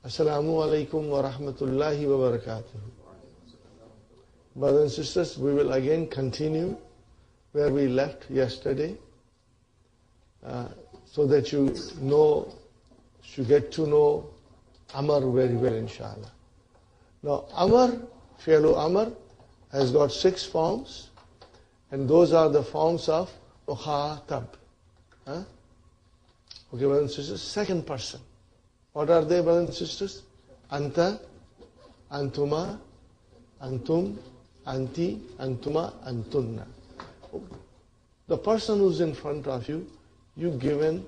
Assalamu alaikum wa rahmatullahi wa barakatuh. Brothers and sisters, we will again continue where we left yesterday, so that you get to know Amar very well, inshallah. Now, Amar, fi'lu Amar, has got 6 forms, and those are the forms of mukhatab. Okay, brothers and sisters, second person. What are they, brothers and sisters? Anta, antuma, antum, anti, antuma, antunna. The person who's in front of you, you give an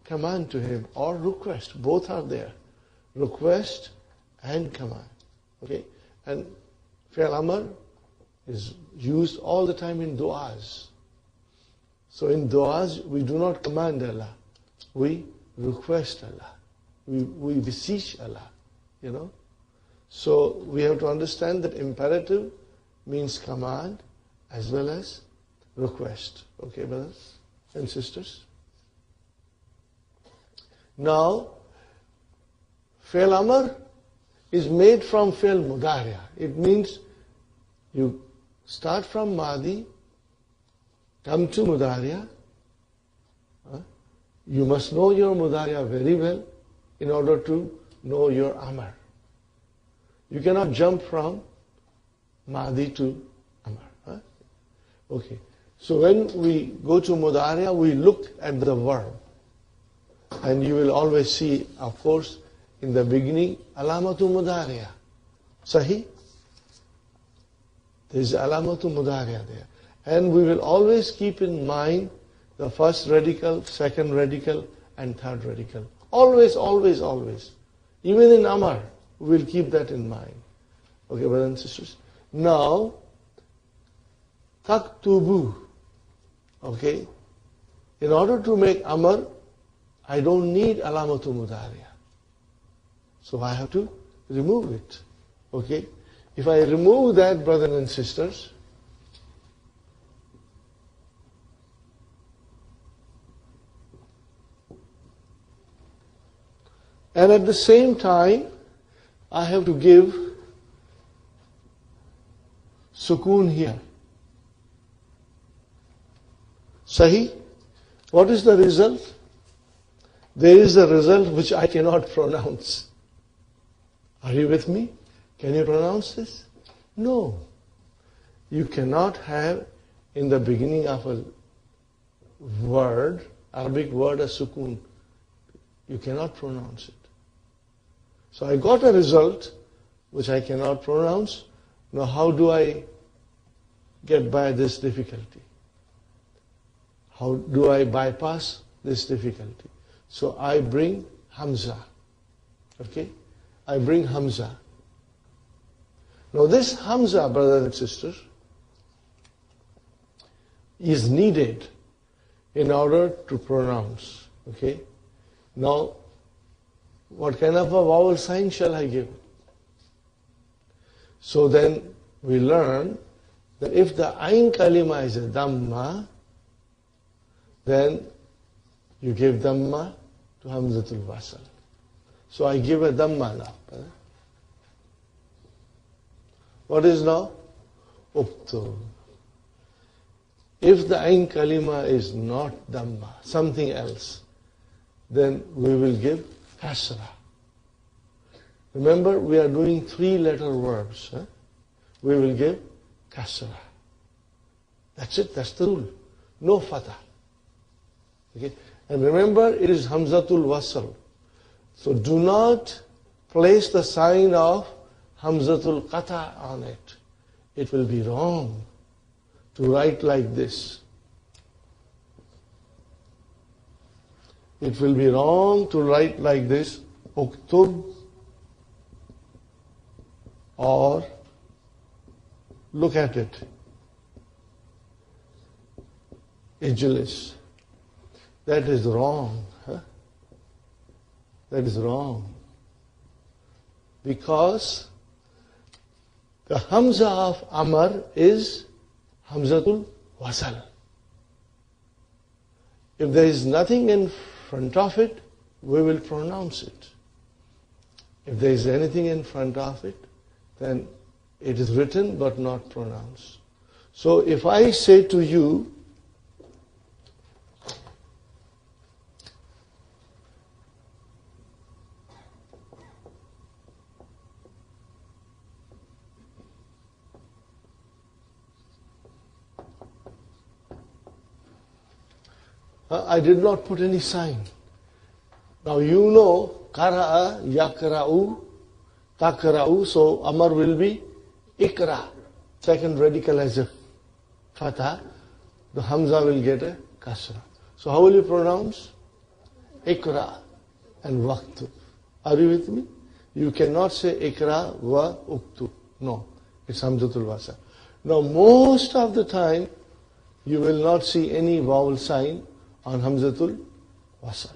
command to him or request. Both are there. Request and command. Okay? And fi'l amr is used all the time in du'as. So in du'as, we do not command Allah. We request Allah. We beseech Allah. You know? So we have to understand that imperative means command as well as request. Okay, brothers and sisters? Now, fi'l amr is made from fi'l mudariya. It means you start from madi, come to mudariya. You must know your mudariya very well in order to know your amr. You cannot jump from madi to amr. Okay. So when we go to mudariya, we look at the verb. And you will always see, of course, in the beginning, alamatu mudariya. Sahi? There is alamatu mudariya there. And we will always keep in mind the first radical, second radical, and third radical. Always, always, always. Even in Amar, we will keep that in mind. Okay, brothers and sisters? Now, taktubu. Okay? In order to make Amar, I don't need alamatu mudariya. So I have to remove it. Okay? If I remove that, brothers and sisters, and at the same time, I have to give sukoon here. Sahi? What is the result? There is a result which I cannot pronounce. Are you with me? Can you pronounce this? No. You cannot have in the beginning of a word, Arabic word, a sukoon. You cannot pronounce it. So I got a result which I cannot pronounce. Now how do I get by this difficulty? How do I bypass this difficulty? So I bring Hamza. Okay? I bring Hamza. Now this Hamza, brothers and sisters, is needed in order to pronounce. Okay? Now, what kind of a vowel sign shall I give? So then we learn that if the ayn kalima is a dhamma, then you give dhamma to hamzatul wasl. So I give a dhamma now. What is now? Uktub. If the ayn kalima is not dhamma, something else, then we will give kasra. Remember, we are doing 3-letter verbs. We will give kasra. That's it, that's the rule. No fatah. Okay? And remember, it is hamzatul wasl. So do not place the sign of hamzatul qata on it. It will be wrong to write like this. It will be wrong to write like this, uktub, or look at it, ijlis. That is wrong. That is wrong. Because the Hamza of Amar is Hamzatul Wasal. If there is nothing in front of it, we will pronounce it. If there is anything in front of it, then it is written but not pronounced. So if I say to you, I did not put any sign. Now you know, Qara'a, Yakra'u, Takra'u, so Amar will be Ikra. Second radical has a Fatha, the Hamza will get a Kasra. So how will you pronounce? Ikra and Waqtu. Are you with me? You cannot say Ikra wa Uktu. No, it's Hamzatul Wasal. Now most of the time, you will not see any vowel sign on Hamzatul Wasal.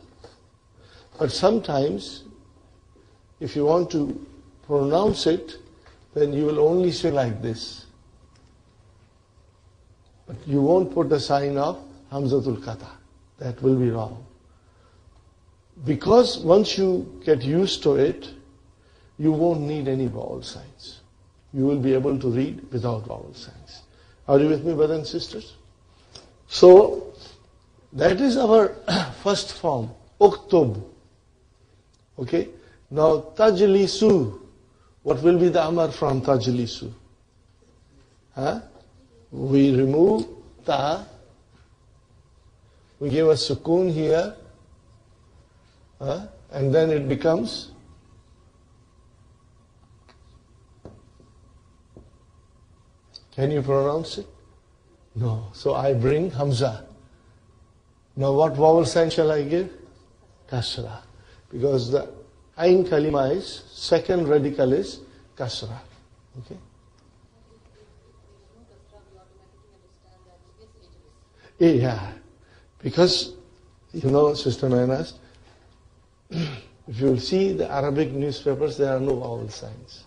But sometimes, if you want to pronounce it, then you will only say like this. But you won't put the sign of Hamzatul Qata. That will be wrong. Because once you get used to it, you won't need any vowel signs. You will be able to read without vowel signs. Are you with me, brothers and sisters? So, that is our first form, Uktub. Okay? Now, Tajlisu. What will be the Amar from Tajlisu? Huh? We remove Ta. We give a Sukun here. And then it becomes Can you pronounce it? No. So I bring Hamza. Now what vowel sign shall I give? Kasra. Because the Ain Kalima is, second radical is Kasra. Okay? Yeah. Because, you know, Sister Nainas, if you will see the Arabic newspapers, there are no vowel signs.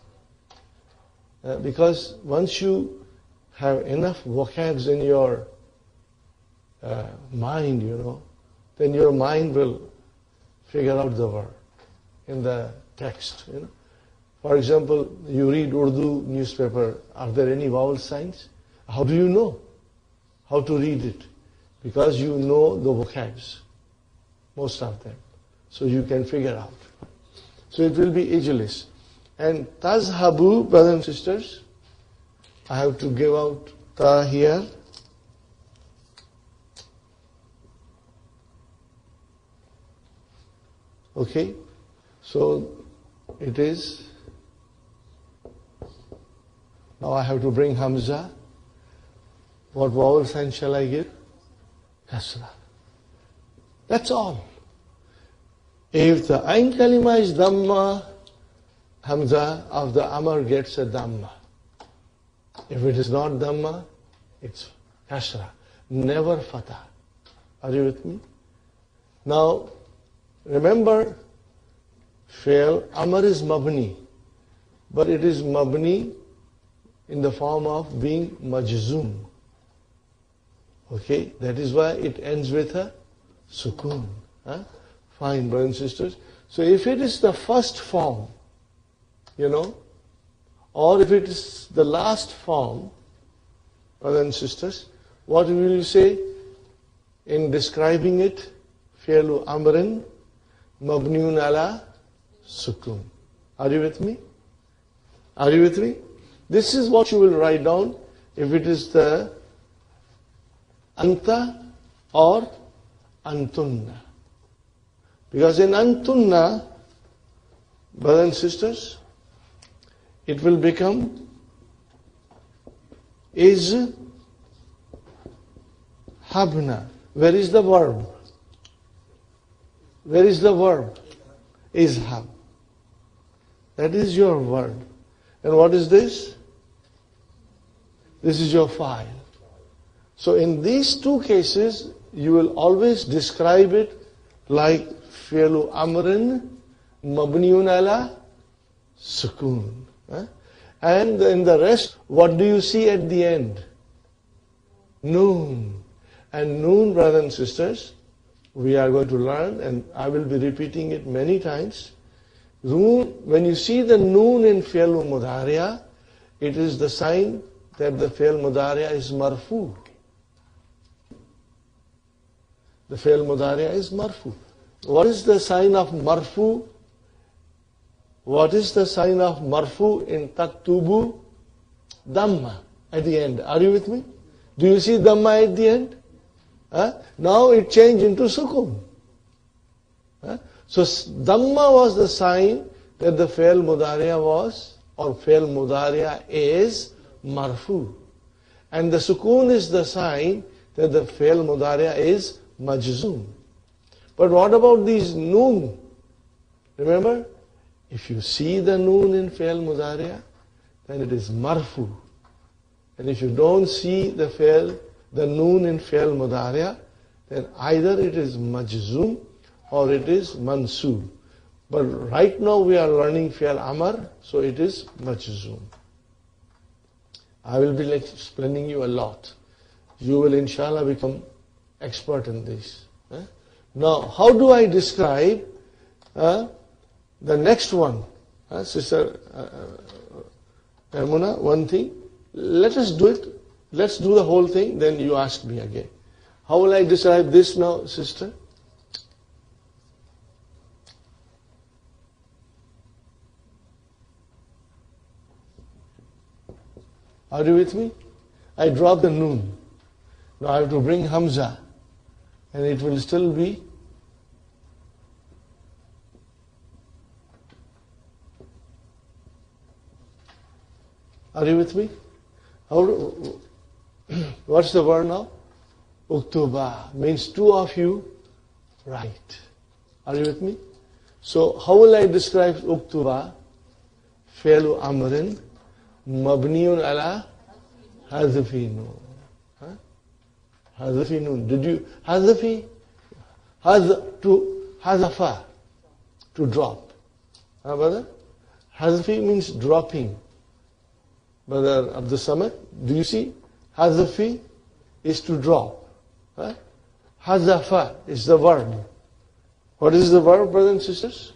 Because once you have enough vocabs in your mind, you know, then your mind will figure out the word in the text, you know. For example, you read Urdu newspaper, are there any vowel signs? How do you know how to read it? Because you know the vocabs, most of them. So you can figure out. So it will be ageless. And Tazhabu, brothers and sisters, I have to give out Ta here. Okay, so it is, now I have to bring Hamza. What vowel sign shall I give? Kasra. That's all. If the Ain Kalima is Dhamma, Hamza of the Amar gets a Dhamma. If it is not Dhamma, it's Kasra. Never Fatah. Are you with me? Now, remember, Fi'l Amar is Mabni, but it is Mabni in the form of being Majzoom. Okay, that is why it ends with a Sukun. Fine, brothers and sisters. So if it is the first form, you know, or if it is the last form, brothers and sisters, what will you say in describing it? Fi'lu Amrin Mabniun ala Sukun. Are you with me? Are you with me? This is what you will write down if it is the Anta or Antunna. Because in Antunna, brothers and sisters, it will become is habna. Where is the verb? Where is the verb? Is hab. That is your verb. And what is this? This is your file. So in these two cases, you will always describe it like Fi'lu Amrin Mabniun ala Sukun. And in the rest, what do you see at the end? Noon. And noon, brothers and sisters, we are going to learn, and I will be repeating it many times. When you see the noon in fi'l mudariya, it is the sign that the fi'l mudariya is marfu. The fi'l mudariya is marfu. What is the sign of marfu? What is the sign of marfu in taktubu? Dhamma at the end. Are you with me? Do you see dhamma at the end? Now it changed into sukun. So dhamma was the sign that the fi'l mudariya was, or fi'l mudariya is marfu. And the sukun is the sign that the fi'l mudariya is majzoom. But what about these noon? Remember, if you see the noon in fi'l mudariya, then it is marfu. And if you don't see the noon in fi'l mudariya, then either it is majzoom or it is mansoob. But right now we are learning fi'l amar, so it is majzoom. I will be explaining you a lot. You will inshallah become expert in this. Now, how do I describe the next one? Sister Muna, one thing. Let us do it. Let's do the whole thing, then you ask me again. How will I describe this now, sister? Are you with me? I drop the noon. Now I have to bring Hamza. And it will still be Are you with me? What's the word now? Uktuba means two of you write. Are you with me? So how will I describe Uktuba? Fi'lu amrin mabniyun ala hazfi nun. Hazfi nun. Did you hazfi? Hazafa, to drop. Brother? Hazfi means dropping. Brother Abdul Samad, do you see? Hazfi is to drop. Hazafa is the verb. What is the verb, brothers and sisters?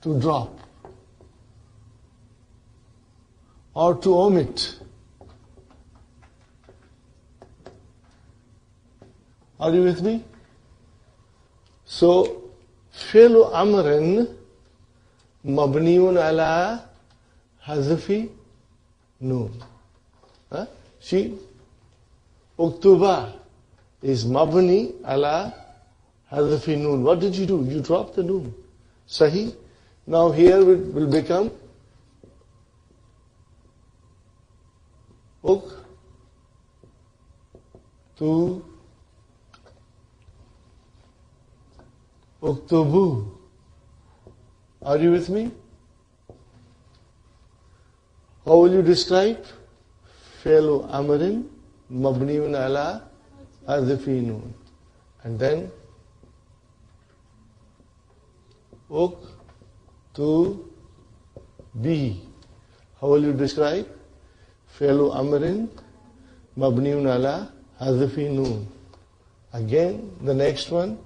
To drop. Or to omit. Are you with me? So, fi'lu amrin mabniyun ala hazfi noon. See, uktuba is mabni ala hazfi noon. What did you do? You dropped the noon. Sahi. Now here it will become uktubu. Are you with me? How will you describe? Fi'lu amrin mabniun ala hazfi noon. And then uktubi. How will you describe? Fi'lu amrin mabniun ala hazfi noon. Again, the next one.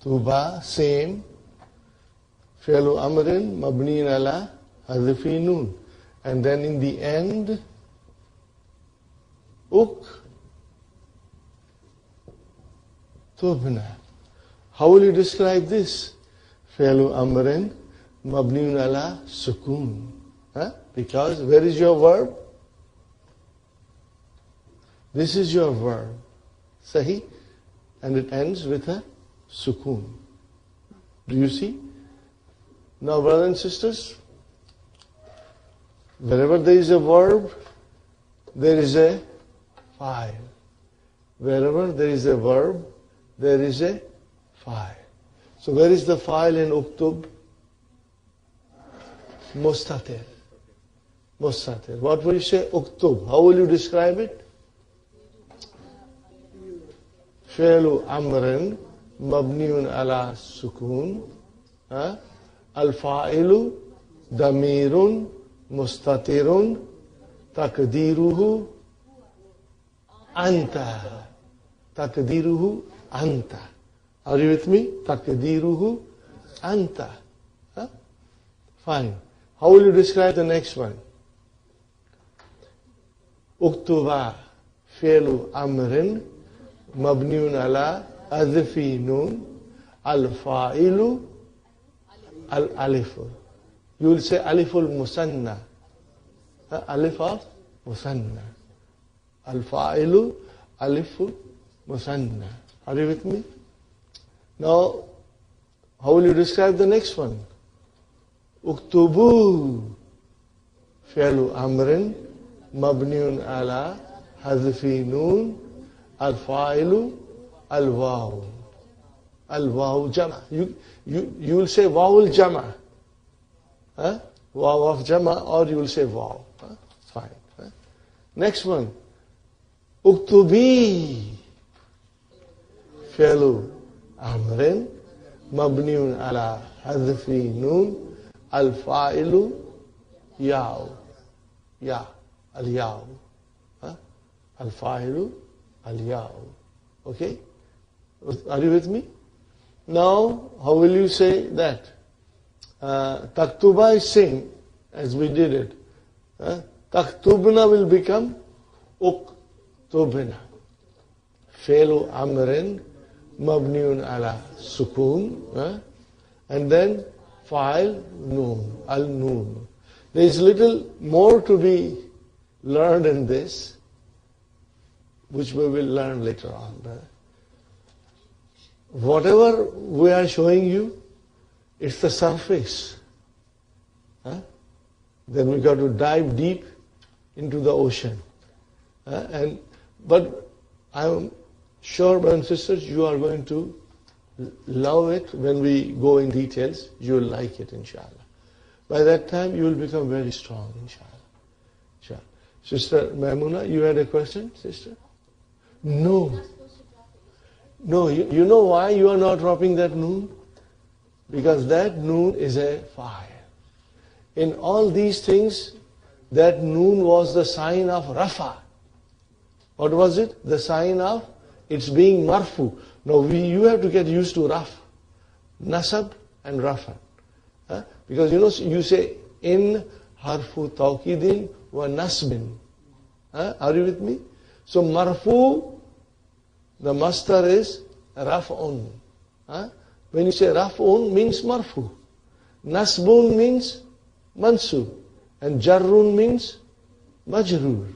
Uktuba, same. Fi'lu amrin mabniun ala hazfi noon. And then in the end, uktubna. How will you describe this? Fi'lu amrin mabniun ala sukun. Because where is your verb? This is your verb. Sahi? And it ends with a sukun. Do you see? Now, brothers and sisters, wherever there is a verb, there is a file. Wherever there is a verb, there is a file. So where is the file in uktub? Mustatir. Mustatir. What will you say? Uktub. How will you describe it? Fi'lu amrin mabniun ala sukun. Al-fa'ilu damirun mustatirun Taqdiruhu anta. Taqdiruhu anta. Are you with me? Taqdiruhu anta. Huh? Fine. How will you describe the next one? Uktuba fi'lu amrin mabniun ala adfi nun al-fa'ilu al-alifu. You will say aliful musanna. Alif of musanna. Al-fa'ilu alifu musanna. Are you with me? Now, how will you describe the next one? Uktubu fi'lu amrin mabniun ala hadfi nun al-fa'ilu al-waw. Al-waw jama. You will say waw al-jama. Waw of jama, or you will say waw. Fine. Next one. Uktubi fi'lu amrin mabniun ala hadfi nun al-fa'ilu yaw. Ya. Al-yaw. Al-fa'ilu al-yaw. Okay? Are you with me? Now, how will you say that? Taktuba is same as we did it. Taktubna will become uktubna. Fi'lu amrin mabniun ala sukun. And then fa'il noon. Al-noon. There is little more to be learned in this, which we will learn later on. Whatever we are showing you, it's the surface. Then we got to dive deep into the ocean. But I'm sure, brothers and sisters, you are going to love it when we go in details. You will like it, inshallah. By that time, you will become very strong, inshallah. Sister Maimuna, you had a question, sister? No. No, you know why you are not dropping that noon? Because that noon is a fire. In all these things, that noon was the sign of rafa. What was it? The sign of it's being marfu. Now you have to get used to raf, nasab and rafa. Because you say in harfu tawkidin wa nasbin. Are you with me? So marfu, the mastar is raf'un. When you say raf'un means marfu. Nasbun means mansub. And jarrun means majrur.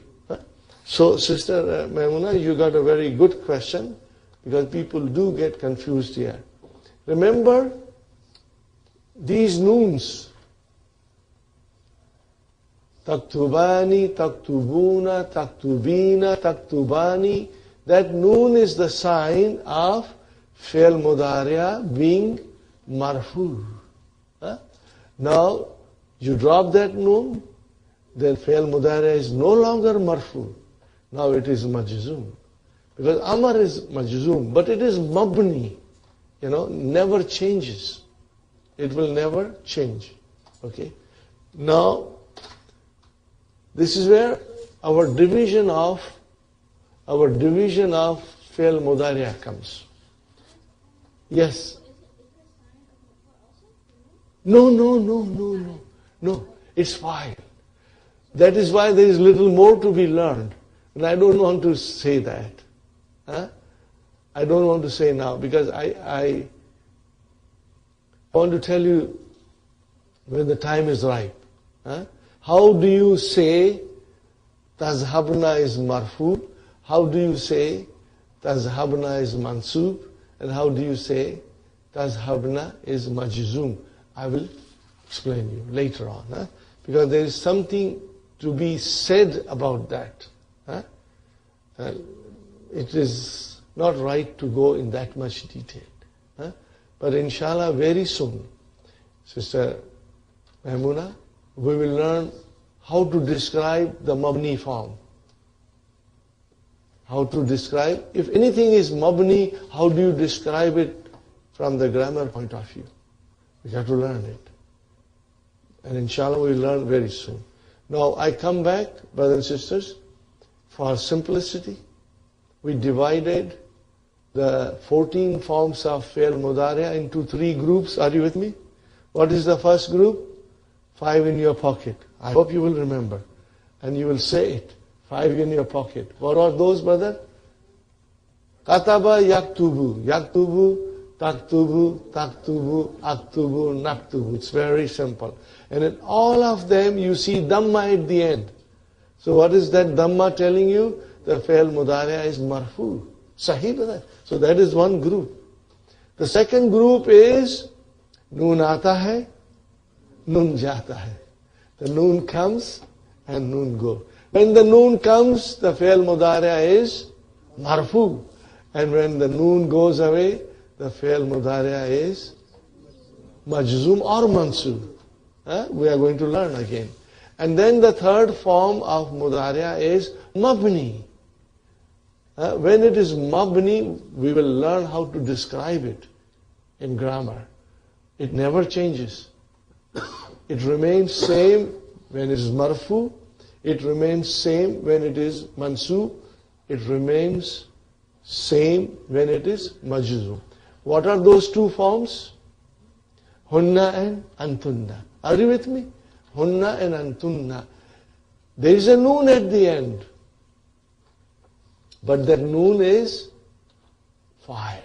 So Sister Maimuna, you got a very good question, because people do get confused here. Remember, these noons, taktubani, taktubuna, taktubina, taktubani, that noon is the sign of fi'l mudari'a being marfu. Now, you drop that noon, then fi'l mudari'a is no longer marfu. Now it is majzoom. Because Amar is majzoom, but it is mabni. Never changes. It will never change. Okay? Now, this is where our division of fi'l mudari'a comes. Yes. No. It's fine. That is why there is little more to be learned. And I don't want to say that. I don't want to say now, because I want to tell you when the time is ripe. How do you say tazhabna is marfu? How do you say tazhabna is mansub? And how do you say tazhabna is majzoom? I will explain you later on. Because there is something to be said about that. It is not right to go in that much detail. But inshallah, very soon, Sister Maimuna, we will learn how to describe the mabni form. How to describe, if anything is mabni, how do you describe it from the grammar point of view? We have to learn it. And inshallah, we will learn very soon. Now I come back, brothers and sisters, for simplicity. We divided the 14 forms of fi'l mudari' into 3 groups. Are you with me? What is the first group? 5 in your pocket. I hope you will remember. And you will say it. 5 in your pocket. What are those, brother? Kataba yaktubu. Yaktubu, taktubu, taktubu, aktubu, naktubu. It's very simple. And in all of them you see Dhamma at the end. So what is that Dhamma telling you? The fi'l mudari' is marfu. Sahih, brother. So that is one group. The second group is Noon aata hai, Noon jata hai. The noon comes and noon goes. When the noon comes, the fi'l mudari' is marfu. And when the noon goes away, the fi'l mudari' is majzoom or mansoob. We are going to learn again. And then the third form of mudari' is mabni. When it is mabni, we will learn how to describe it in grammar. It never changes. It remains same when it is marfu. It remains same when it is mansoob. It remains same when it is majzoom. What are those 2 forms? Hunna and antunna. Are you with me? Hunna and antunna. There is a noon at the end. But that noon is fa'il.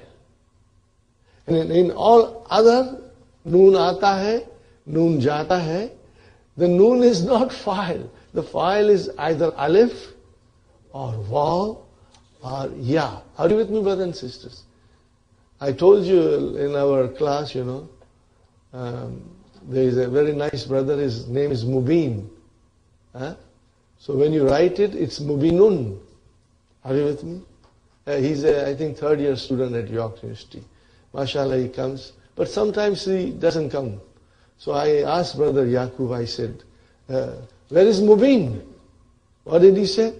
And in all other, noon aata hai, noon jata hai, the noon is not fa'il. The fa'il is either alif or waw or ya. Are you with me, brothers and sisters? I told you in our class, there is a very nice brother, his name is Mubin. So when you write it, it's Mubinun. Are you with me? He's a, I think, 3rd year student at York University. MashaAllah, he comes. But sometimes he doesn't come. So I asked Brother Yaqub, I said, where is Mubin? What did he say?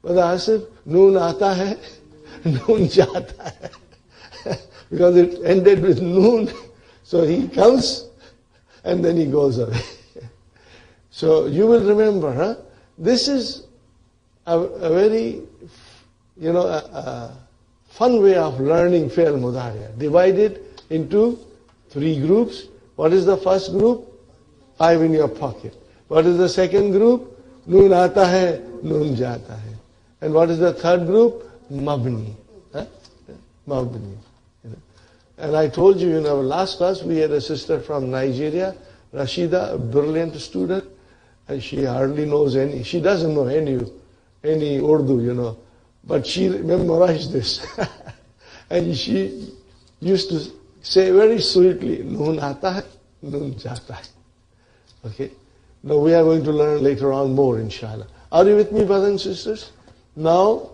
Brother Asif, noon aata hai, noon jata hai. Because it ended with noon. So he comes and then he goes away. So you will remember, this is a very, fun way of learning fi'l mudari'. Divided into 3 groups. What is the first group? 5 in your pocket. What is the second group? Noon aata hai, noon jata hai. And what is the third group? Mabni. Mabni. And I told you in our last class, we had a sister from Nigeria, Rashida, a brilliant student, and she hardly knows any, she doesn't know any Urdu, but she memorized this. And she used to say very sweetly, noon aata hai, noon jata hai. Okay? Now we are going to learn later on more, inshallah. Are you with me, brothers and sisters? Now,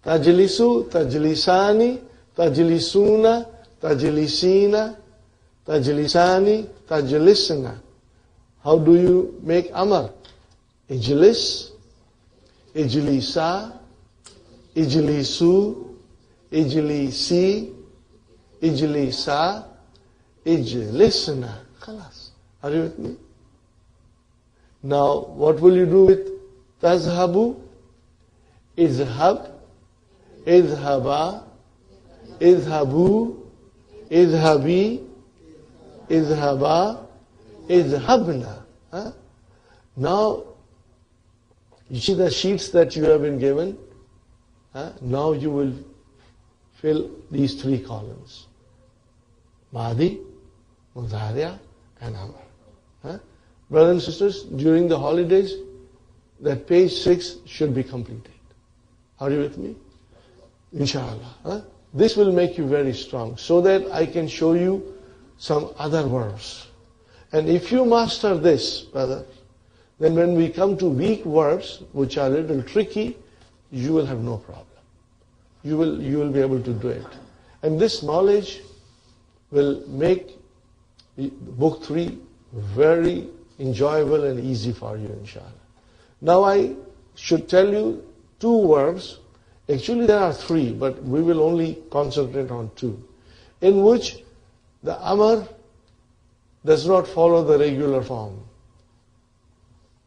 tajlisu, tajlisani, tajlisuna, tajlisina, tajlisani, tajlisna. How do you make Amar? Ijlis, ijlisa, ijlisu, ijlisi, ijlisa, ijlisna. Khalas. Are you with me? Now, what will you do with tazhabu? Izhab, izhaba, izhabu, izhabi, izhaba, izhabna. Now, you see the sheets that you have been given? Now you will fill these 3 columns. Madi, Mudhariya, and Amar. Brothers and sisters, during the holidays, that page 6 should be completed. Are you with me? Inshallah. This will make you very strong, so that I can show you some other verbs. And if you master this, brother, then when we come to weak verbs, which are a little tricky, you will have no problem. You will be able to do it. And this knowledge will make book 3 very enjoyable and easy for you, inshallah. Now I should tell you 2 verbs. Actually there are 3, but we will only concentrate on 2, in which the Amar does not follow the regular form.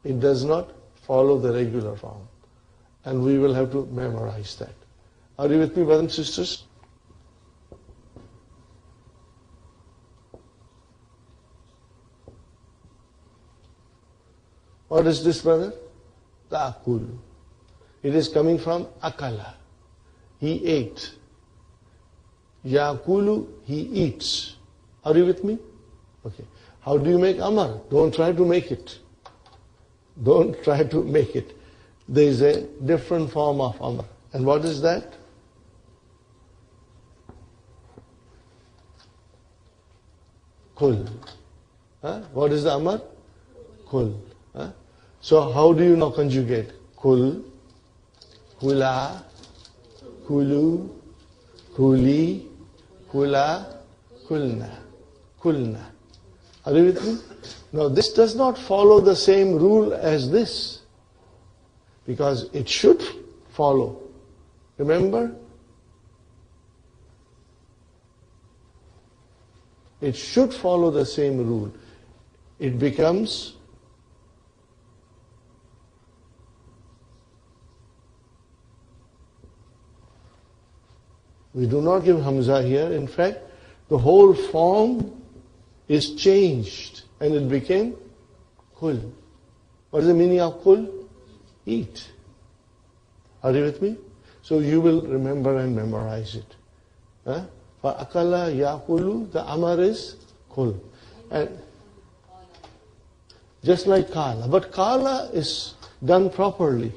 It does not follow the regular form. And we will have to memorize that. Are you with me, brothers and sisters? What is this, brother? Ta'akul. It is coming from akala. He ate. Yakulu, he eats. Are you with me? Okay. How do you make Amar? Don't try to make it. Don't try to make it. There is a different form of Amar. And what is that? Kul. Huh? What is the Amar? Kul. Huh? So how do you now conjugate? Kul, kula, kulu, kuli, kula, kulna, kulna. Are you with me? Now this does not follow the same rule as this, because it should follow. Remember? It should follow the same rule. It becomes we do not give Hamza here. In fact, the whole form is changed and it became Kul. What is the meaning of Kul? Eat. Are you with me? So you will remember and memorize it. For akala yakulu, the Amar is Kul. And just like Kala. But Kala is done properly.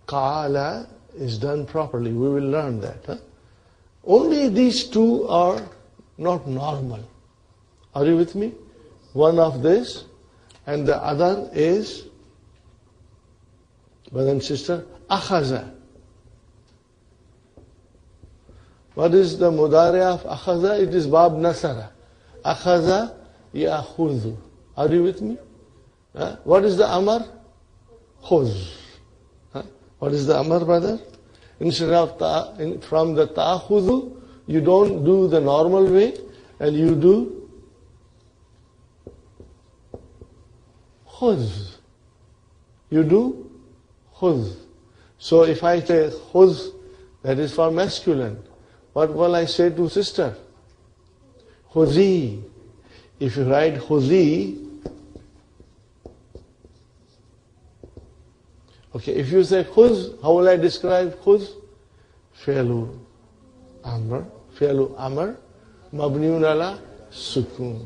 Kala is done properly. We will learn that. Only these two are not normal. Are you with me? One of this and the other is, brother and sister, akhaza. What is the mudari of akhaza? It is bab nasara. Akhaza ya'khudhu. Are you with me? What is the Amar? Khuz. What is the Amar, brother? Instead of from the ta'khudhu, you don't do the normal way and you do khuz. You do khuz. So if I say khuz, that is for masculine. What will I say to sister? Khuzi. If you write khuzi, okay, if you say khuz, how will I describe khuz? Fi'lu Amr, Fi'lu Amr, Mabniun ala Sukun.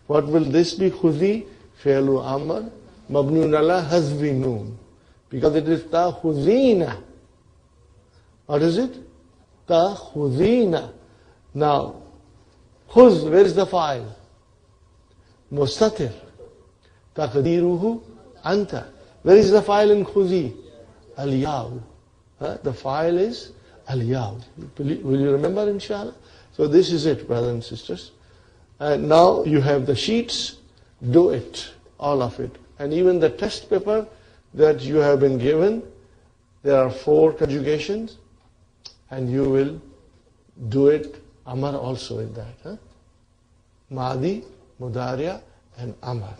What will this be? Khuzi, Fi'lu Amr, Mabniun ala Hazvi Noon. Because it is ta'khuzina. What is it? Ta'khuzina. Now, khuz, where is the file? Mustatir. Taqdiruhu anta. Where is the file in khuzi? Al-yaw. The file is al-yaw. Will you remember, inshallah? So this is it, brothers and sisters. And now you have the sheets. Do it, all of it. And even the test paper that you have been given, there are 4 conjugations, and you will do it, Amar also in that. Madi, Mudariya, and Amar.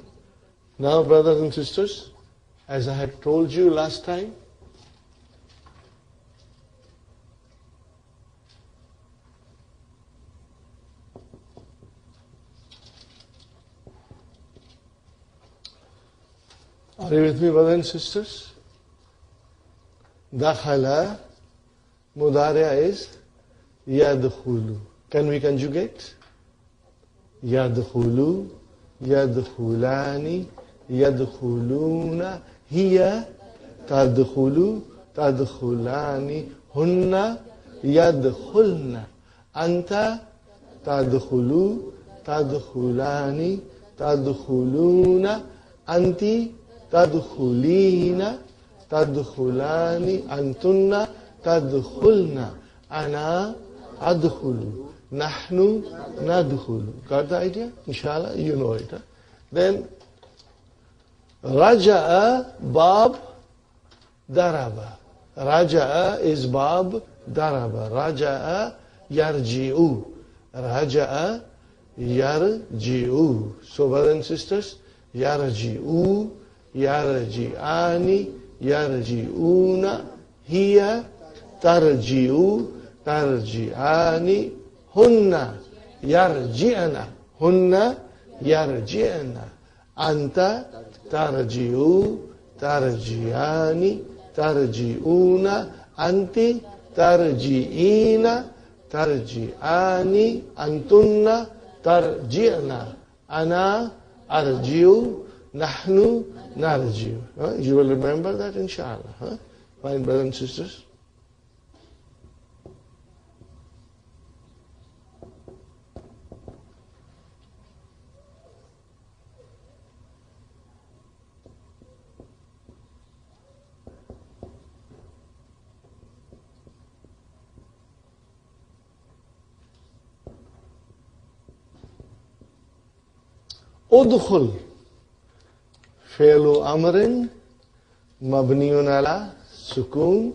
Now, brothers and sisters, as I had told you last time, are you with me, brothers and sisters? Dakhala, Mudariya is Yadkhulu. Can we conjugate? Yadkhulu, Yadkhulani, Yadkhuluna, Hiya, Tadkhulu, Tadkhulani, Hunna, Yadkhulna, Anta, Tadkhulu, Tadkhulani, Tadkhuluna, Anti, Tadkhulina, Tadkhulani, Antunna, Tadkhulna, Ana, Adkhulu, Nahnu, Nadkhulu. Got the idea? Inshallah, you know it. Then, Raja'a, Bab, Daraba. Raja'a is Bab, Daraba. Raja'a, Yarji'u. Raja'a, Yarji'u. So, brothers and sisters, Yarji'u, yarji'ani, yarji'una, hiya, tarji'u, tarji'ani, hunna, yarji'ana, hunna, yarji'ana, anta, tarji'u, tarji'ani, tarji'una, anti, tarji'ina, tarji'ani, antunna, tarji'na, ana, arji'u, nahnu, narji'u. You will remember that, inshallah. Fine, brothers and sisters. Udkhul fi'lu amrin mabniun ala sukun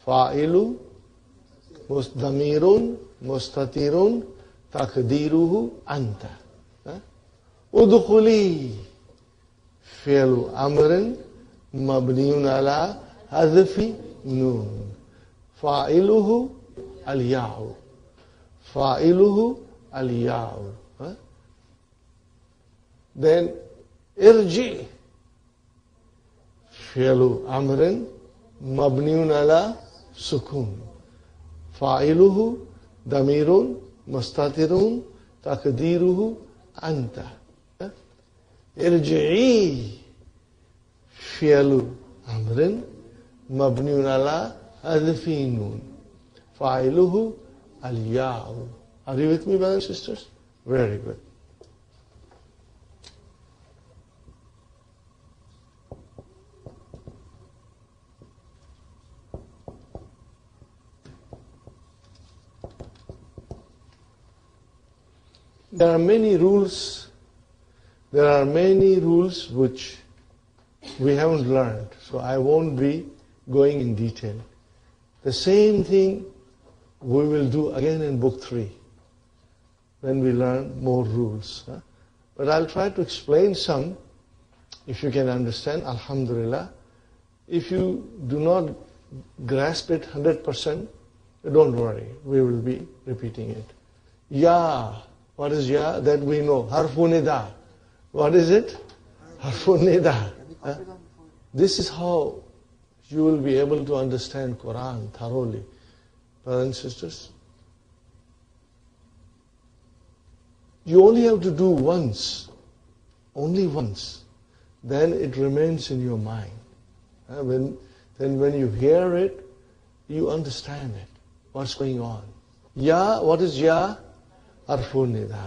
fa'ilu damirun mustatirun takdiruhu anta. Udkhuli fi'lu amrin mabniun ala hadfi nun fa'iluhu al-ya'u fa'iluhu al-ya'u. Then irji fi'lu amrin mabniun ala sukun fa'iluhu damirun mustatirun takdiruhu anta. Irji'i fi'lu amrin mabniun ala hadfi nun fa'iluhu al-ya'u. Are you with me, brothers and sisters? Very good. There are many rules. There are many rules which we haven't learned, so I won't be going in detail. The same thing we will do again in book 3 when we learn more rules. But I'll try to explain some, if you can understand, alhamdulillah. If you do not grasp it 100%, don't worry, we will be repeating it. Ya. What is ya? That we know. Harfu nida. What is it? Harfu nida. This is how you will be able to understand Quran thoroughly. Brothers and sisters, you only have to do once. Only once. Then it remains in your mind. Then when you hear it, you understand it. What's going on? Ya, what is ya? Harfu nida.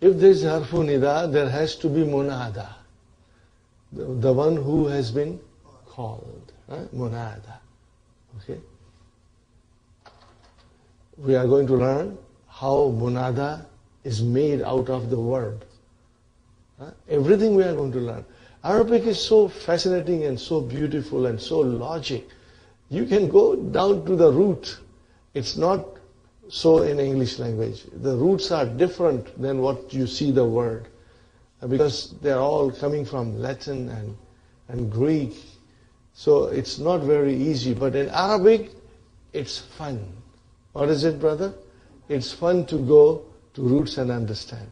If there is harfu nida, there has to be munada. The one who has been called. Munada. Okay? We are going to learn how munada is made out of the word. Everything we are going to learn. Arabic is so fascinating and so beautiful and so logic. You can go down to the root. It's not so in English language. The roots are different than what you see the word, because they're all coming from Latin and Greek. So it's not very easy. But in Arabic, it's fun. What is it, brother? It's fun to go to roots and understand.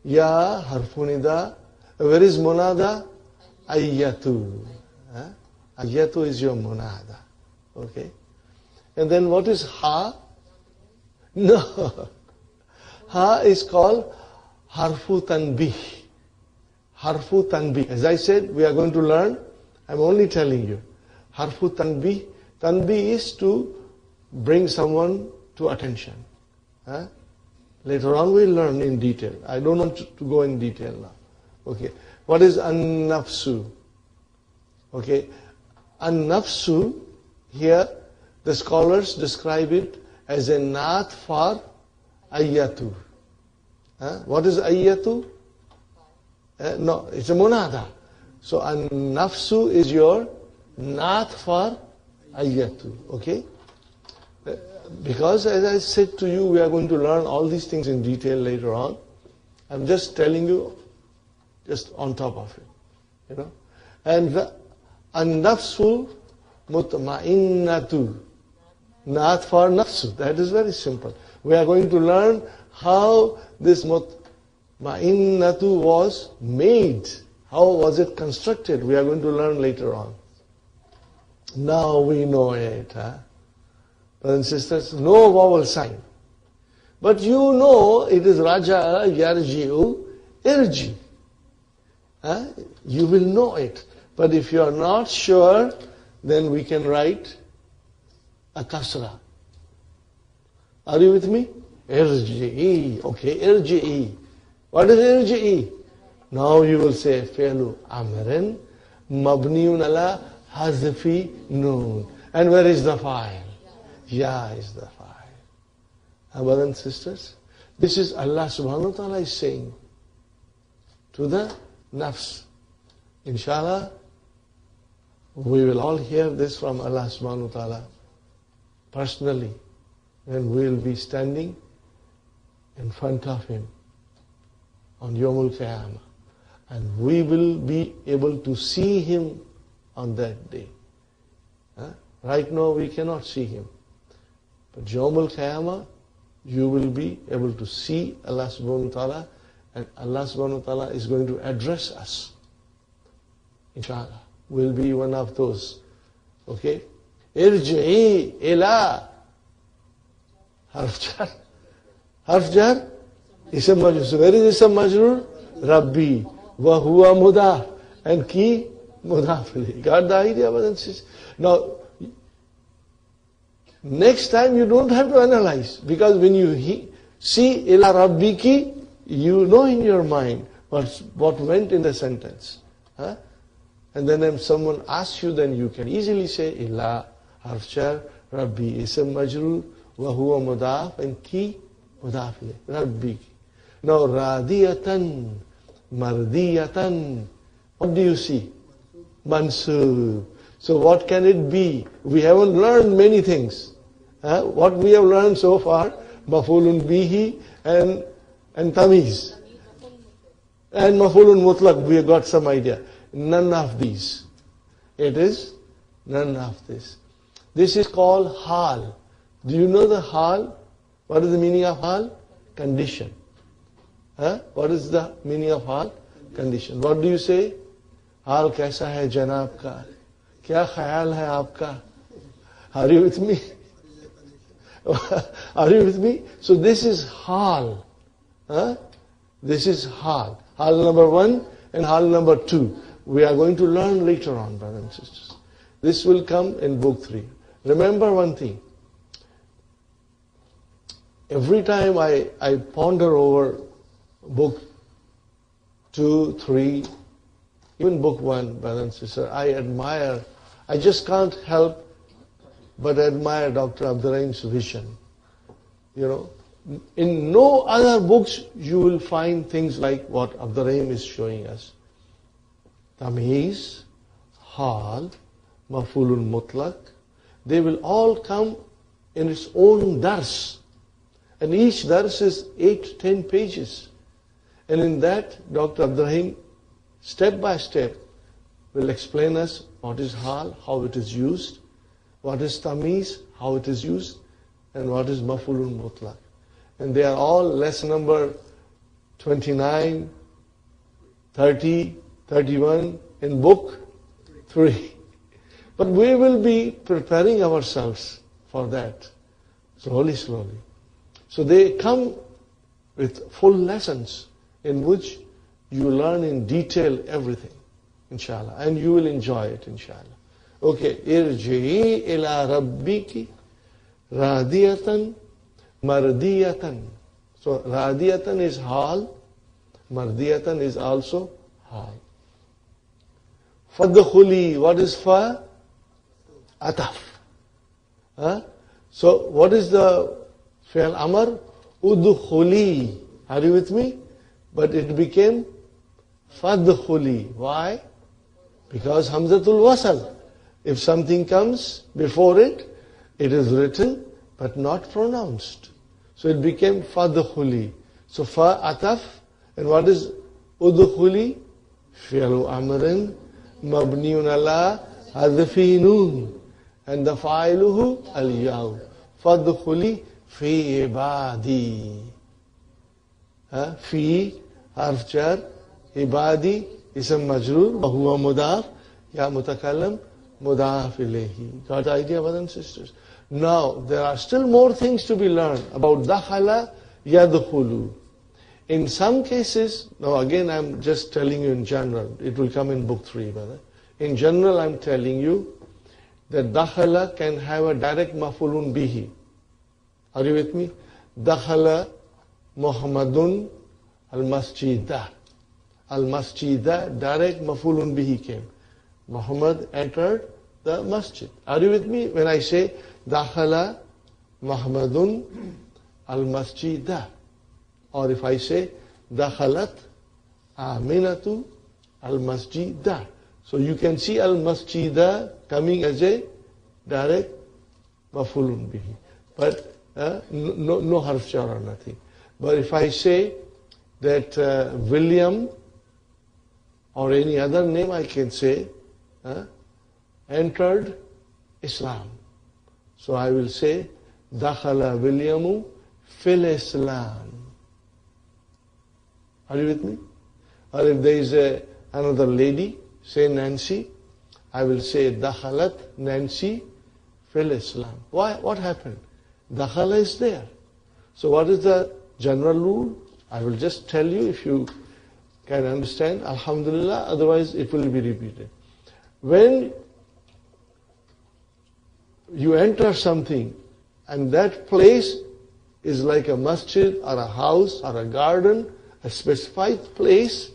Ya, harfunida. Where is munada? Ayyatu. Ayyatu is your munada. Okay? And then what is ha? No. Ha is called harfu tanbih. Harfu tanbih. As I said, we are going to learn. I'm only telling you. Harfu tanbih. Tanbih is to bring someone to attention. Later on we'll learn in detail. I don't want to go in detail now. Okay. What is an-nafsu? Okay. An-nafsu, here the scholars describe it as a naat for ayyatu. What is ayyatu? No, it's a munada. So an-nafsu is your naat for ayyatu. Okay? Because as I said to you, we are going to learn all these things in detail later on. I'm just telling you, just on top of it. you know. And the an-nafsul mutma'innatu. Nath for nafsu. That is very simple. We are going to learn how this mutma'innatu was made. How was it constructed? We are going to learn later on. Now we know it. Brothers and sisters, no vowel sign. But you know it is Raja'a, Yarji'u, Irji. You will know it. But if you are not sure, then we can write a kasra. Are you with me? Irji'i. Okay, irji'i. What is irji'i? Now you will say fi'lu amrin mabniun ala hazfi noon. And where is the file? Ya is the file. Brothers and sisters, this is Allah subhanahu wa ta'ala is saying to the nafs. Inshallah, we will all hear this from Allah subhanahu wa ta'ala personally, and we will be standing in front of Him on Yawmul Qiyamah, and we will be able to see Him on that day. Right now we cannot see Him, but Yawmul Qiyamah you will be able to see Allah subhanahu wa ta'ala, and Allah subhanahu wa ta'ala is going to address us. Inshallah, we'll be one of those. Okay? Irji'i ila harf jar. Harf jar? Isam majrur. So where is Isam majrur? Rabbi. Wa huwa mudaf. And ki mudaf ilayhi. Got the idea, brothers and sisters? Now, next time you don't have to analyze, because when you see ila rabbiki, you know in your mind what went in the sentence. And then if someone asks you, then you can easily say ila harf jar, rabbi ism majrur, wa huwa mudaf, and ki mudaf ilayh, rabbiki. Now radiyatan, mardiyatan, what do you see? Mansub. So what can it be? We haven't learned many things. What we have learned so far, maf'ulun bihi and tamiz. And maf'ulun mutlaq, we have got some idea. None of these. It is none of this. This is called hal. Do you know the hal? What is the meaning of hal? Condition. What is the meaning of hal? Condition. What do you say? Hal kaisa hai janab ka? Kya khayal hai aapka? Are you with me? Are you with me? So this is hal. This is hal. Hal number 1 and hal number 2. We are going to learn later on, brothers and sisters. This will come in book 3. Remember one thing. Every time I ponder over book 2, 3, even book 1, brothers and sisters, I admire, I just can't help but admire Dr. Abdurrahim's vision. You know, in no other books you will find things like what Abdurrahim is showing us. Tamiz, hal, maf'ulun mutlaq, they will all come in its own dars. And each dars is 8-10 pages. And in that, Dr. Abdurrahim, step by step, will explain us what is hal, how it is used, what is tamiz, how it is used, and what is maf'ulun mutlaq. And they are all lesson number 29, 30, 31 in book 3. But we will be preparing ourselves for that, slowly, slowly. So they come with full lessons in which you learn in detail everything, inshallah. And you will enjoy it, inshallah. Okay, irji'i ila rabbiki radiyatan mardiyatan. So radiyatan is hal, mardiyatan is also hal. Fadkhuli, what is fa? Ataf. So what is the fi'l amar? Udkhuli. Are you with me? But it became fadkhuli. Why? Because hamzatul wasal. If something comes before it, it is written but not pronounced. So it became fadkhuli. So fa ataf, and what is udkhuli? fi'lu amrin, mabniun ala hadfi noon, and the fa'iluhu al-yaw. Fadkhuli fi ibadi. Fi harf jar, ibadi ism majroor, wa huwa mudaf, ya mutakallam mudaf ilayhi. Got the idea, brothers and sisters? Now, there are still more things to be learned about dakhala yadkhulu. In some cases, now again I'm just telling you in general, it will come in book 3, brother. In general, I'm telling you that dakhala can have a direct maf'ulun bihi. Are you with me? Dakhala Muhammadun al-masjidah. Al-masjidah, direct maf'ulun bihi came. Muhammad entered the masjid. Are you with me? When I say dakhala Muhammadun al-masjidah, or if I say dakhalat Aminatu al-masjidah. So you can see al-masjidah coming as a direct maf'ulun bihi. But no harf jar or nothing. But if I say that William or any other name, I can say entered Islam. So I will say dakhala Williamu fil Islam. Are you with me? Or if there is another lady, say Nancy, I will say dakhalat Nancy fil Islam. Why? What happened? Dakhala is there. So what is the general rule? I will just tell you if you can understand. Alhamdulillah, otherwise it will be repeated. When you enter something and that place is like a masjid or a house or a garden, a specified place,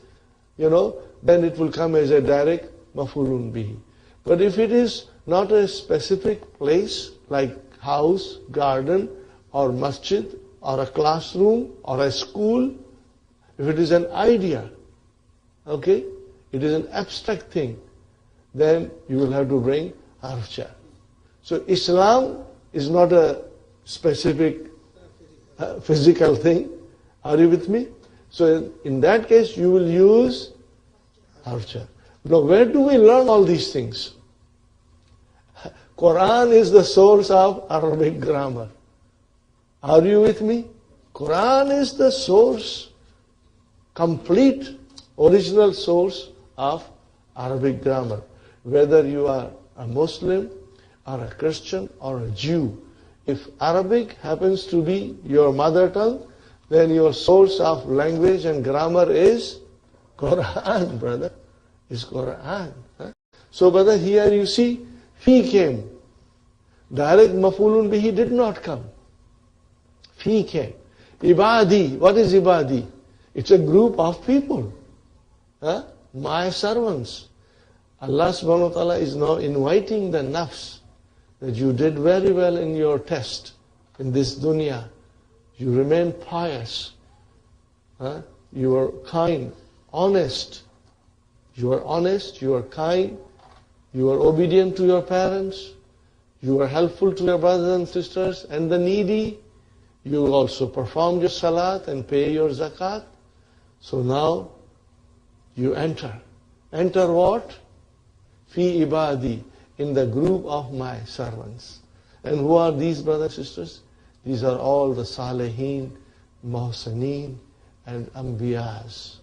then it will come as a direct maf'ulun bihi. But if it is not a specific place like house, garden or masjid or a classroom or a school, if it is an idea, okay, it is an abstract thing, then you will have to bring harf jar. So Islam is not a specific physical thing. Are you with me? So in that case, you will use harf jar. Now, where do we learn all these things? Quran is the source of Arabic grammar. Are you with me? Quran is the source, complete, original source of Arabic grammar. Whether you are a Muslim or a Christian or a Jew, if Arabic happens to be your mother tongue, then your source of language and grammar is Quran, brother. Is Quran. So, brother, here you see, fi came. Direct maf'ulun bihi did not come. Fi came. Ibadi. What is ibadi? It's a group of people. My servants. Allah subhanahu wa ta'ala is now inviting the nafs that you did very well in your test in this dunya. You remain pious. You are kind, honest. You are honest, you are kind, you are obedient to your parents, you are helpful to your brothers and sisters and the needy. You also perform your salat and pay your zakat. So now you enter. Enter what? Fi ibadi, in the group of my servants. And who are these brothers and sisters? These are all the salihin, muhsineen and anbiyas.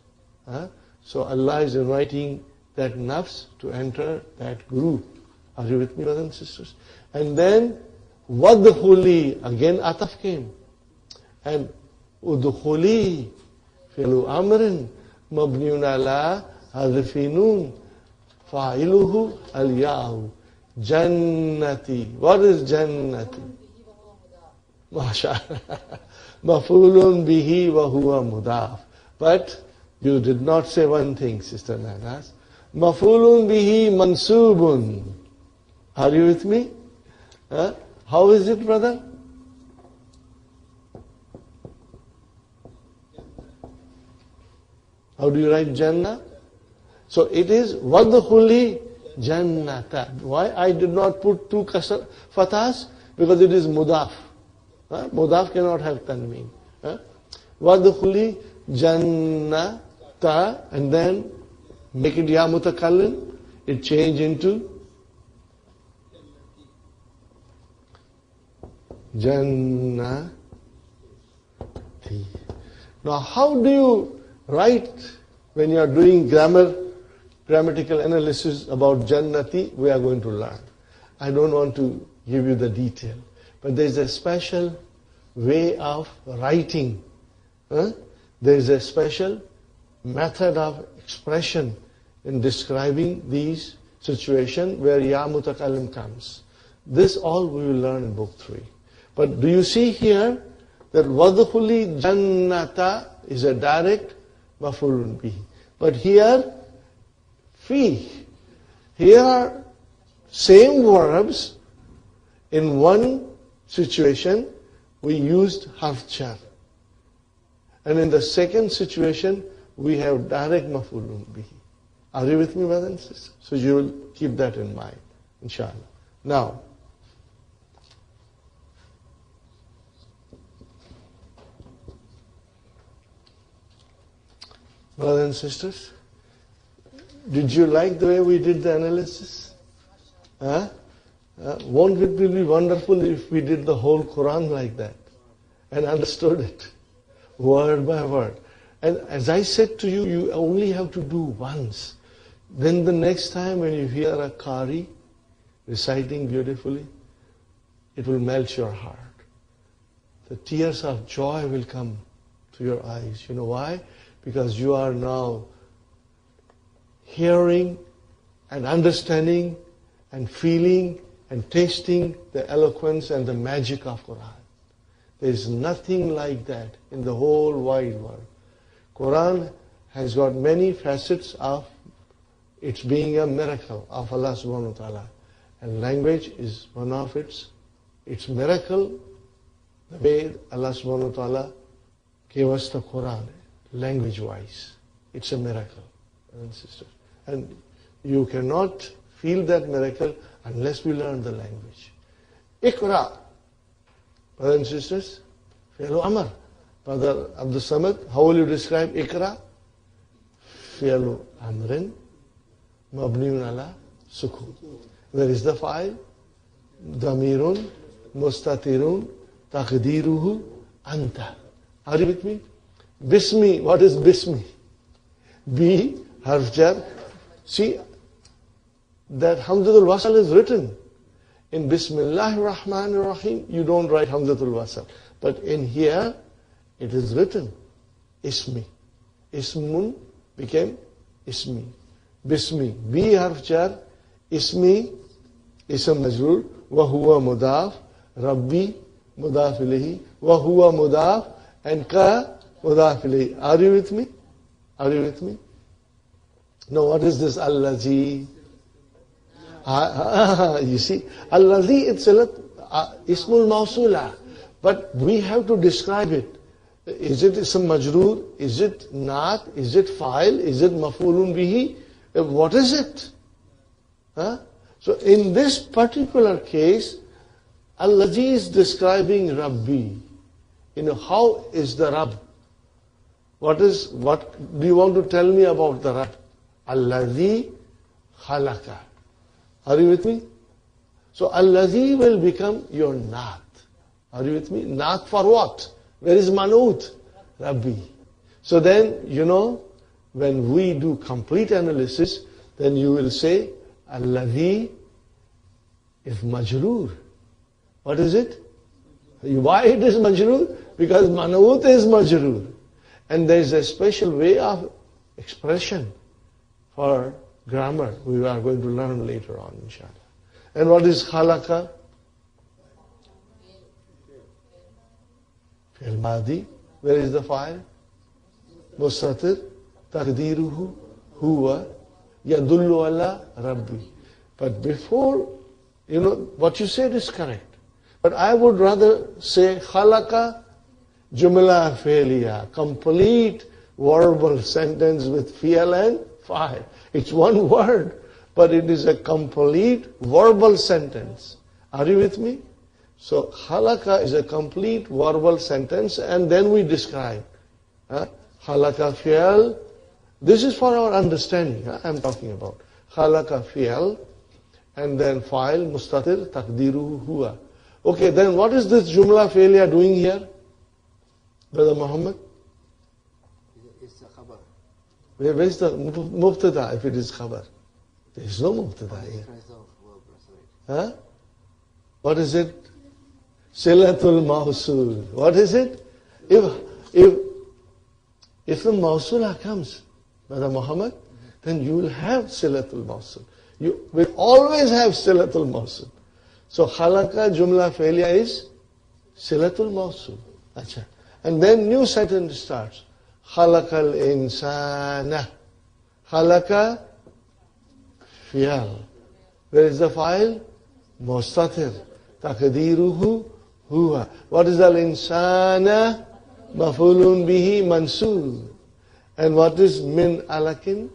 So Allah is inviting that nafs to enter that group. Are you with me, brothers and sisters? And then, wadkhuli, again ataf came. And udkhuli, fi'lu amrin, mabniun ala hadfi noon, fa'iluhu al-ya'u. Jannati. What is jannati? MashaAllah. Maf'ulun bihi wa huwa mudaf. But you did not say one thing, Sister Nanas. Maf'ulun bihi mansubun. Are you with me? How is it, brother? How do you write Jannah? So it is wadkhuli jannata. Why I did not put two kasr fathas? Because it is mudaf. Mudaf cannot have tanween. Wadkhuli jannata, and then make it ya mutakallim, it change into Jannati. Now how do you write when you are doing grammatical analysis about Jannati? We are going to learn. I don't want to give you the detail, but there is a special way of writing. There is a special method of expression in describing these situations where ya mutakallim comes. This all we will learn in book 3. But do you see here that wadkhuli jannata is a direct maf'ulun bihi. But here, fi. Here are same verbs. In one situation, we used harf jar. And in the second situation, we have direct maf'ulun bihi. Are you with me, brothers and sisters? So you will keep that in mind, inshallah. Now, brothers and sisters, did you like the way we did the analysis? Won't it be wonderful if we did the whole Quran like that and understood it word by word? And as I said to you, you only have to do once. Then the next time when you hear a Qari reciting beautifully, it will melt your heart. The tears of joy will come to your eyes. You know why? Because you are now hearing and understanding and feeling and tasting the eloquence and the magic of Quran. There is nothing like that in the whole wide world. Quran has got many facets of its being a miracle of Allah subhanahu wa ta'ala. And language is one of its miracle, the way Allah subhanahu wa ta'ala gave us the Quran, language-wise. It's a miracle, brothers and sisters. And you cannot feel that miracle unless we learn the language. Iqra, brothers and sisters, fi'lu Amar. Brother Abdul Samad, how will you describe Iqra? Fi'lu Amrin, mabniun ala sukun. Where is the fa'il? Damirun, mustatirun, taqdiruhu, anta. Are you with me? Bismi, what is Bismi? B, harf jar. See, that Hamzatul Wasal is written. In Bismillahir Rahmanir Rahim, you don't write Hamzatul Wasal. But in here, it is written, Ismi. Ismun became Ismi. Bismi. B harf jar, Ismi, Ism Majrur, wa huwa mudaf, Rabbi, mudaf ilayhi, wa huwa mudaf, and ka, mudaf ilayhi. Are you with me? Are you with me? Now what is this Allazi? You see, Allazi itself, Ismul Mawsula. But we have to describe it. Is it Ism Majroor? Is it Naat? Is it Fa'il? Is it Maf'ulun Bihi? What is it? So in this particular case, Allazi is describing Rabbi. You know, how is the Rabb? What do you want to tell me about the Rabb? Allazi khalaqa. Are you with me? So Allazi will become your Naat. Are you with me? Naat for what? Where is Manut? Rabbi. So then, you know, when we do complete analysis, then you will say, Allazi is Majroor. What is it? Why it is Majroor? Because Manut is Majroor. And there is a special way of expression for grammar we are going to learn later on, inshallah. And what is khalaqa? Fi'l Madi. Where is the fa'il? Mustatir. Taqdiruhu. Huwa. Yadullu ala Rabbi. But before, you know, what you said is correct. But I would rather say khalaqa jumla fi'liya. Complete verbal sentence with fi'l and fa'il. It's one word, but it is a complete verbal sentence. Are you with me? So, khalaqa is a complete verbal sentence, and then we describe. Khalaqa fi'al, This is for our understanding. I'm talking about. Khalaqa fi'al, and then fa'il, mustatir, taqdiruhu huwa. Okay, then what is this jumla fi'liya doing here? Brother Muhammad? It's a khabar. Where is the mubtada if it is khabar? There is no mubtada here. Huh? What is it? Silatul mawsul. What is it? If the mawsula comes, Brother Muhammad, then you will have silatul mawsul. You will always have silatul mawsul. So khalaqa jumla fi'liya is silatul mawsul. Acha. And then new sentence starts. Khalaqal insana. Khalaqa fi'al. Where is the file? Mustatir. Taqdiruhu huwa. What is al insana? Mafulun bihi mansub. And what is min alakin?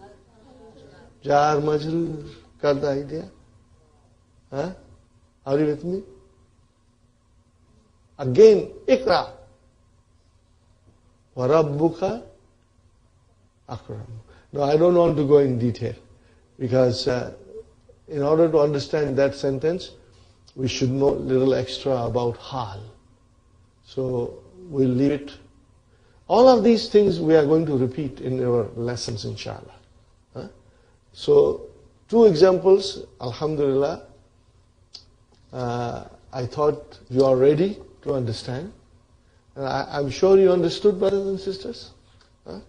Jar majrur. Got the idea? Huh? Are you with me? Again, ikra. Wa rabbuka akram. Now I don't want to go in detail because in order to understand that sentence, we should know a little extra about hal. So we'll leave it. All of these things we are going to repeat in our lessons, inshallah. Huh? So, 2 examples, alhamdulillah. I thought you are ready to understand. I'm sure you understood, brothers and sisters. Huh?